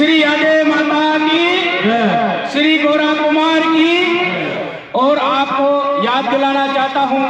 श्री अजय माता की, श्री गौरा कुमार की। और आपको याद दिलाना चाहता हूं,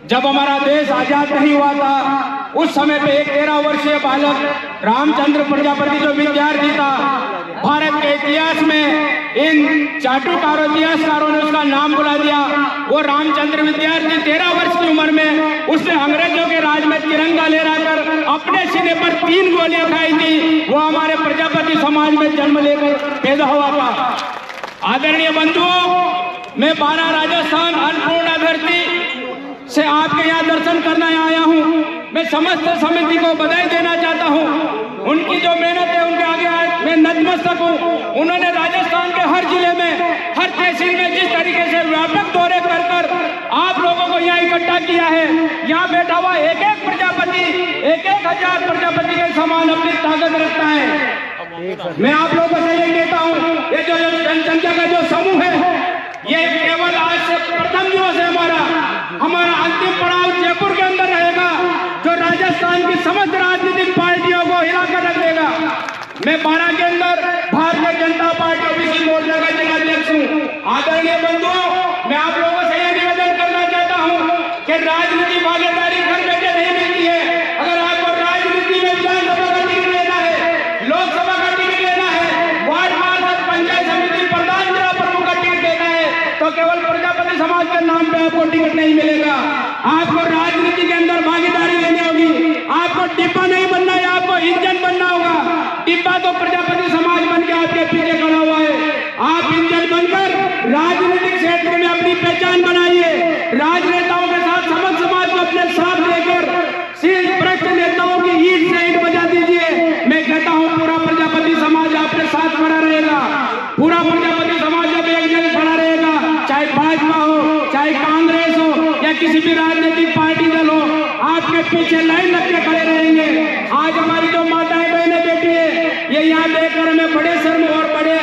जब हमारा देश आजाद नहीं हुआ था उस समय पे एक 13 वर्षीय बालक रामचंद्र प्रजापति जो विद्यार्थी था, भारत के इतिहास में इन चाटुकारों इतिहासकारों ने उसका नाम बुला दिया। वो रामचंद्र विद्यार्थी 13 वर्ष की उम्र में उसने अंग्रेजों के राज में तिरंगा लहराकर अपने सीने पर 3 गोलियां खाई थी। वो हमारे प्रजापति समाज में जन्म लेकर पैदा हुआ था। आदरणीय बंधुओं, मैं 12 राजस्थान अन्नपूर्णा धरती से आपके यहाँ दर्शन करने आया हूँ। मैं समस्त समिति को बधाई देना चाहता हूँ। उनकी जो मेहनत है उनके आगे मैं नतमस्तक हूँ। उन्होंने राजस्थान के हर जिले में, हर तहसील में जिस तरीके से व्यापक दौरे कर कर आप लोगों को यहाँ इकट्ठा किया है, यहाँ बैठा हुआ एक एक प्रजापति 1,000 प्रजापति के समान अपनी ताकत रखता है। मैं आप लोगों से यही कहता हूँ, ये जो जनसंख्या का जो समूह है, ये केवल आज से प्रथम दिवस है। हमारा अंतिम पड़ाव जयपुर के अंदर रहेगा, जो राजस्थान की समस्त राजनीतिक पार्टियों को हिलाकर रख देगा। मैं 12 के अंदर भारतीय जनता पार्टी ओबीसी मोर्चा का जिलाध्यक्ष हूँ। आदरणीय बंधुओं, मैं आप लोगों से यह निवेदन करना चाहता हूँ कि राजनीति भागीदारी घर बैठे नहीं मिलती है। अगर आपको राजनीति में विधानसभा का टिकट लेना है, लोकसभा का टिकट लेना है, वार्ड पार्षद, पंचायत समिति प्रधान, जिला प्रमुख का टिकट लेना है, तो केवल प्रजापति समाज के नाम पे आपको टिकट नहीं मिलेगा। आपको राजनीति के अंदर भागीदारी लेनी होगी। आपको डिब्बा नहीं बनना है, आपको इंजन बनना होगा। डिब्बा तो प्रजापति समाज बन के आपके पीछे खड़ा हुआ है। आप इंजन बनकर राजनीतिक क्षेत्र में अपनी पहचान बनाइए। राजनेताओं के साथ समस्त समाज को अपने साथ लेकर भ्रष्ट नेताओं की ईंट से ईंट बजा दीजिए। मैं कहता हूँ पूरा प्रजापति समाज आपके साथ खड़ा रहेगा। पूरा प्रजापति समाज जब एक जगह खड़ा रहेगा, चाहे भाजपा हो, चाहे कांग्रेस हो या किसी भी राजनीतिक पार्टी दल हो, आपके पीछे लाइन लग के खड़े रहेंगे। आज हमारी जो माताएं बहनें बैठी है, ये यहाँ देखकर हमें बड़े शर्म और बड़े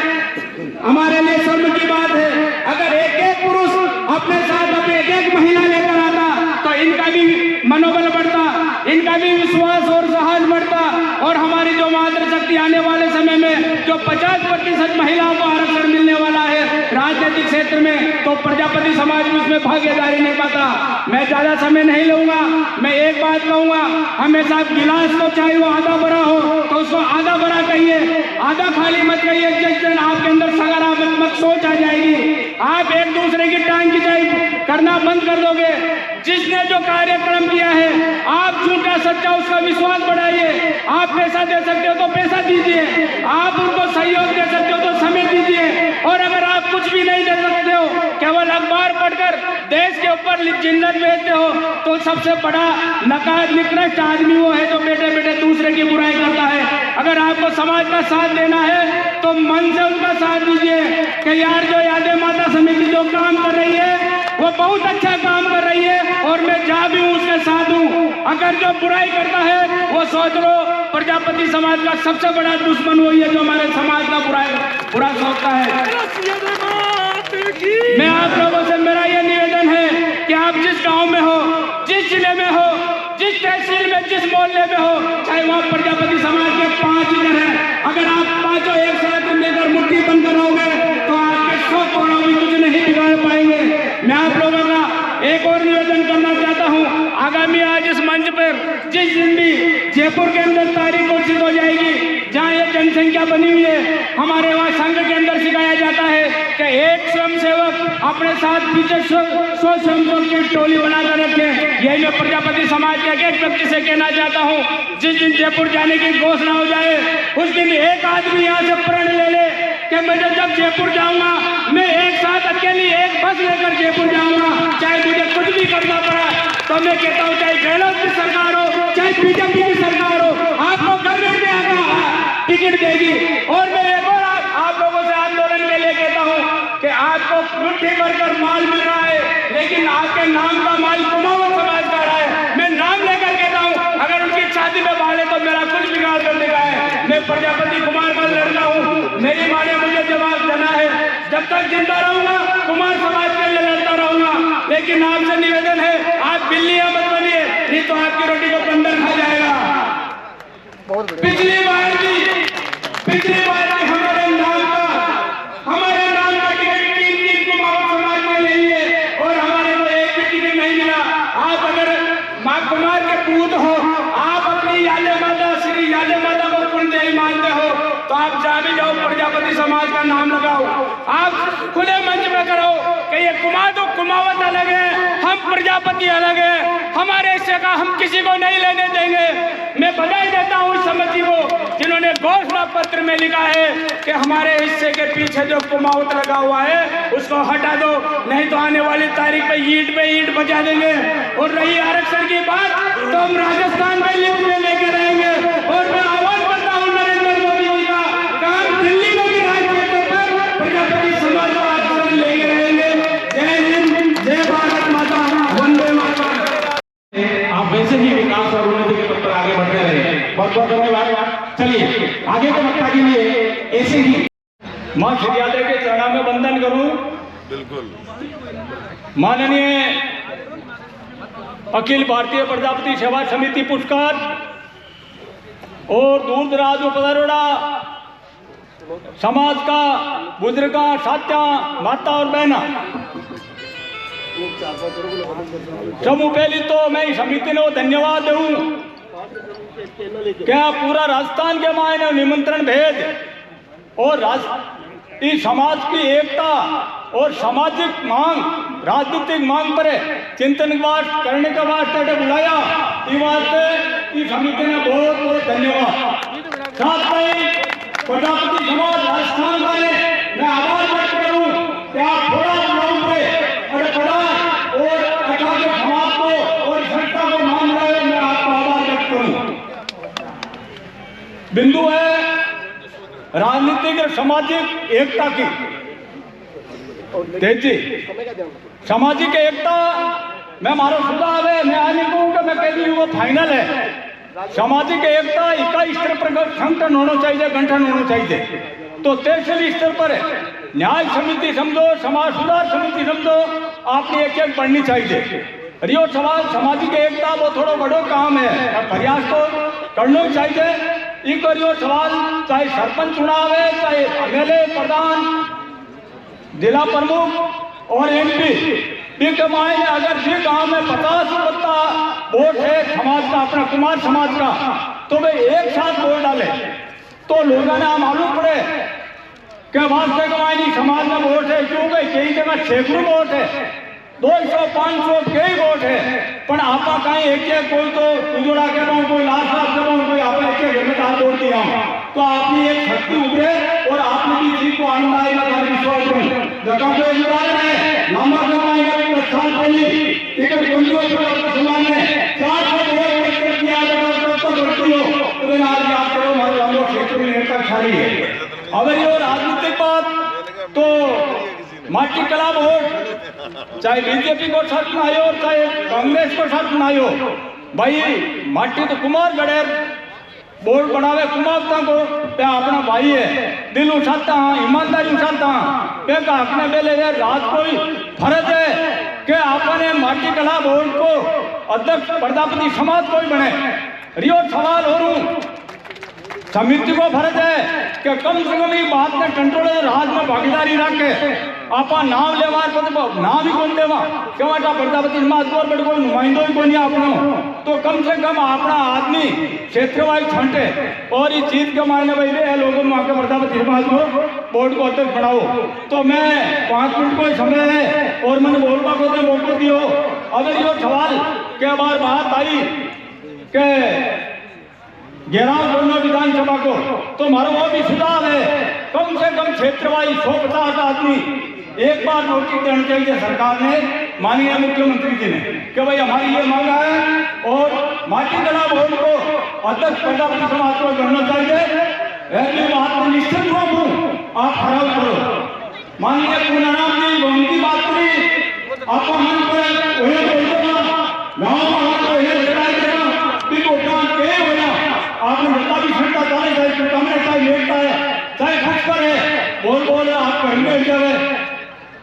हमारे लिए शर्म की बात है। अगर एक एक पुरुष अपने साथ अपने एक महिला लेकर आता तो इनका भी मनोबल बढ़ता, इनका भी विश्वास और साहस बढ़ता। और हमारी जो मातृशक्ति आने वाले समय में जो 50% महिलाओं को आरक्षण मिलने वाला है राजनीतिक क्षेत्र में, तो प्रजापति समाज भी उसमें भागीदारी नहीं पाता। मैं ज्यादा समय नहीं लूंगा। मैं एक बात कहूंगा, हमेशा गिलास को चाहे वो आधा भरा हो तो उसको आधा भरा कहिए, आधा खाली मत कहिए। जिस दिन आपके अंदर सकारात्मक सोच आ जाएगी, आप एक दूसरे की टांग खिंचाई करना बंद कर दोगे। जिसने जो कार्यक्रम किया है, आप झूठा सच्चा उसका विश्वास बढ़ाइए। आप पैसा दे सकते हो तो पैसा दीजिए, आप उनको सहयोग दे सकते हो तो समय दीजिए। और अगर आप कुछ भी नहीं दे सकते हो, केवल अखबार पढ़कर देश के ऊपर जिन्नत भेजते हो, तो सबसे बड़ा निकृष्ट आदमी वो है जो बैठे बैठे दूसरे की बुराई करता है। अगर आपको समाज का साथ देना है तो मन से उनका साथ दीजिए कि यार जो यादें माता समिति जो काम कर रही है वो बहुत अच्छा काम कर रही है और मैं जहाँ भी हूँ उसके साथ हूँ। अगर जो बुराई करता है वो सोच लो प्रजापति समाज का सबसे बड़ा दुश्मन वही है जो हमारे समाज का बुरा सोचता है। मैं आप लोगों से मेरा यह निवेदन है कि आप जिस गांव में हो, जिस जिले में हो, जिस तहसील में, जिस मोहल्ले में हो, चाहे वहाँ प्रजापति समाज के 5 लीडर हैं, अगर आप पांचों एक साथ लेकर मुट्ठी बंद करोगे तो आपके 100 कोड़ों भी कुछ नहीं बिगाड़ पाएंगे। मैं आप लोगों का एक और निवेदन करना चाहता हूँ, आगामी आज इस मंच पर जिस दिन भी जयपुर के अंदर तारीख घोषित हो जाएगी, जहाँ ये जनसंख्या बनी हुई है, हमारे वहाँ संघ के अंदर सिखाया जाता है कि एक स्वयंसेवक अपने साथ पीछे 100 स्वयंसेवक की टोली बनाकर रखे। यही मैं प्रजापति समाज के एक व्यक्ति से कहना चाहता हूँ, जिस दिन जयपुर जाने की घोषणा हो जाए उस दिन एक आदमी यहाँ से प्रण ले ले कि मैं जब जयपुर जाऊंगा मैं एक साथ अकेली एक बस लेकर जयपुर जाऊंगा, चाहे मुझे कुछ भी करना पड़ा। तो मैं कहता हूँ चाहे गहलोत की सरकार हो, चाहे बीजेपी की सरकार हो, आपको घर बैठे आकर टिकट देगी। और मैं एक और आप लोगों से आंदोलन के लिए कहता हूँ कि आपको मुट्ठी भरकर माल मिल रहा है, लेकिन आपके नाम का माल कुमाऊं समाज का रहा है। मैं नाम लेकर कहता हूँ अगर उनकी छाती में बाल है तो मेरा कुछ बिगाड़ कर देगा है। मैं प्रजापति कुमार का लड़का हूँ, मेरी माँ ने मुझे जवाब देना है, जब तक जिंदा रहूंगा कुमार समाज के लिए लड़ता रहूंगा। लेकिन आपसे निवेदन है आप बिल्लियां मत बनिए, नहीं तो आपकी रोटी को बंदर खा जाएगा। पिछली बार भी पिछली बार भी हमारे नाम का टिकट 3 कुमावत समाज में नहीं है और हमारे को एक भी टिकट नहीं मिला। आप अगर माँ कुमार के पूत हो, आप अपनी याले माता श्री याले माता को पुण्य मानते हो तो आप जा भी जाओ, प्रजापति समाज का नाम लगाओ, आप खुले मंच में करो कि ये कुमार तो कुमावत अलग है, हम प्रजापति अलग है, हमारे हिस्से का हम किसी को नहीं लेने देंगे। मैं बधाई देता हूँ समिति को जिन्होंने घोषणा पत्र में लिखा है कि हमारे हिस्से के पीछे जो कुमावत लगा हुआ है उसको हटा दो, नहीं तो आने वाली तारीख पे ईंट बजा देंगे। और रही आरक्षण की बात तो हम राजस्थान में लेके रहेंगे और मैं आह्वान करता हूँ नरेंद्र मोदी जी का काम दिल्ली में भी राज्य पर प्रजापति समाज का आरक्षण लेके रहेंगे। जय हिंद, जय भारत माता, वंदे मातरम। आप वैसे ही विकास और उन्नति के पथ पर आगे बढ़ते रहे। बहुत बहुत धन्यवाद। चलिए आगे के वक्ता के लिए ऐसे ही मां श्रीयादे के चरणों में वंदन करूं। बिल्कुल। माननीय अखिल भारतीय प्रजापति सेवा समिति पुरस्कार और दूर दराज पधारोड़ा समाज का बुजुर्गा साथिया माता और बहना समूह पहली तो मैं इस समिति ने धन्यवाद दूं। क्या पूरा राजस्थान के मायने निमंत्रण भेज और इस समाज की एकता और सामाजिक मांग राजनीतिक मांग पर चिंतन करने का वास्ते बुलाया, इस वास्ते इस समिति ने बहुत बहुत धन्यवाद। साथ में प्रजापति समाज राजस्थान का मैं आभार व्यक्त करूं कि आप थोड़ा और समाज को और संस्था को मान रहे हो, मैं आपका आभार व्यक्त करूं। बिंदु है राजनीतिक और सामाजिक एकता की तेजी सामाजिक एकता मैं मारो सुधार है, मैं आज नहीं कहूँगा, मैं कह दी वो फाइनल है। सामाजिक एकता इकाई स्तर पर संगठन होना चाहिए, गठन होना चाहिए। तो तहसील स्तर पर न्याय समिति समझो, समाज सुधार समिति समझो, आपकी एक एक बढ़नी चाहिए। रियो समाज सामाजिक एकता वो थोड़ा बड़ो काम है, प्रयास तो करना चाहिए। एक सवाल चाहे सरपंच चुनाव है, चाहे एमएलए प्रधान जिला प्रमुख और एमपी के मायने अगर जी गांव में 50 पत्ता वोट है समाज का, अपना कुमार समाज का, तो वे एक साथ वोट डाले तो लोगों ने मालूम पड़े कि वास्तव के मायने समाज में वोट है, क्योंकि कई जगह सैकड़ों वोट है, 200 500 कई वोट है, पर आपा कहीं एक कोई तो उजड़ा के पाऊँ, कोई लाल साहब के पाऊँ, कोई आप एक जिम्मेदार वोट दिया तो आपने एक शक्ति उभरे और आपने भी चीज को आनंद आएगा विश्वास करूँ। जगह को उदाहरण है लंबा कमाएगा 10 साल पहले टिकट बंदियों पर समान है 400 वोट किया तो बढ़ती हो तो आज याद करो हमारे लंबो क्षेत्र में नेता खाली है। अगर ये राजनीतिक बात तो माटी कला वोट चाहे बीजेपी को शर्त ना हो चाहे कांग्रेस को शर्त ना हो, भाई माटी तो कुमार गढ़ेर बोर्ड बनावे कुमावता को पे अपना भाई है, दिल उठाता ईमानदारी उठाता पे का अपने बेले रात कोई फर्ज है कि आपने माटी कला बोर्ड को अध्यक्ष प्रजापति समाज कोई बने। रियो सवाल हो समिति को फर्ज है कि कम से कम ये बात में कंट्रोल राज में भागीदारी रखे, आपा नाम लेवा नाम ही कौन देवा क्यों प्रजापति समाज को बड़े कोई नुमाइंदो ही कोई अपनो, तो कम से कम अपना आदमी क्षेत्र वाइज छंटे और इस चीज के मायने भाई है लोगों में आके प्रजापति समाज को बोर्ड को अध्यक्ष बनाओ। तो मैं 5 मिनट को समय है और मैंने बोलवा को मौका दियो। अगर ये सवाल के बार बात आई के 11 दोनों विधानसभा को, तो हमारा वो भी सुझाव है कम से कम क्षेत्र वाइज 150 आदमी एक बार नोटिस देना चाहिए सरकार ने, माननीय मुख्यमंत्री जी ने कि भाई हमारी ये मांग है और माटी कला बोर्ड को अध्यक्ष प्रजापति समाज को करना चाहिए। ऐसी बात में निश्चित रूप हूँ आप खराब करो। माननीय पूर्णाराम जी उनकी बात करी आपको मन पर उन्हें आपने नेता भी सुनता चाहे चाहे कमरे चाहे लेटता है चाहे खर्च पर है बोल आप कहीं जाए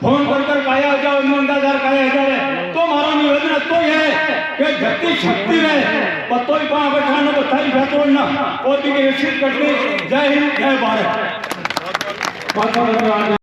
फोन कर काया जाओ 9000 काया जाए। तो हमारा निवेदन तो है कि કે જતી શક્તિ રહે પતોય પા બેઠાનો તો થઈ જતો ન પોતી કે એસિડ કટલી જય હિન્દ જય ભારત बहुत बहुत धन्यवाद।